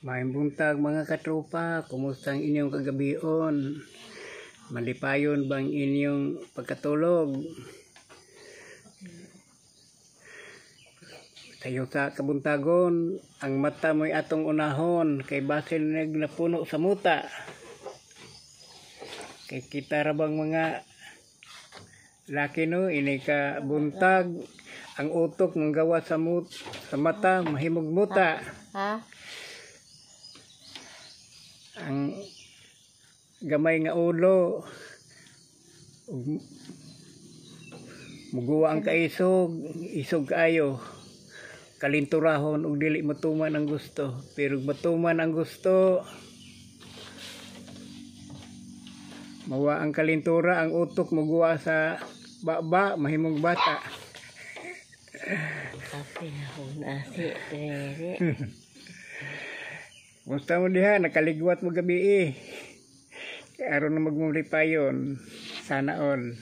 Maayong buntag mga katropa, kumusta ang inyong kagabion? Malipayon bang inyong pagkatulog? Tayo sa kabuntagon, ang mata mo'y atong unahon, kay basil nagnapuno sa muta. Kay kita rabang mga laki no, ini ka buntag, ang utok ng gawa sa mata, mahimog muta. Ha? Ang gamay nga ulo muguwa ang isog kaayo kalinturahon ug dili matuman ang gusto, pero matuman ang gusto mawa ang kalintura, ang utok muguwa sa baba, mahimong bata. Kape na akong nasi. Musta mo diha, nakaligwat mo gabi aron na magmuripayon. Sana all.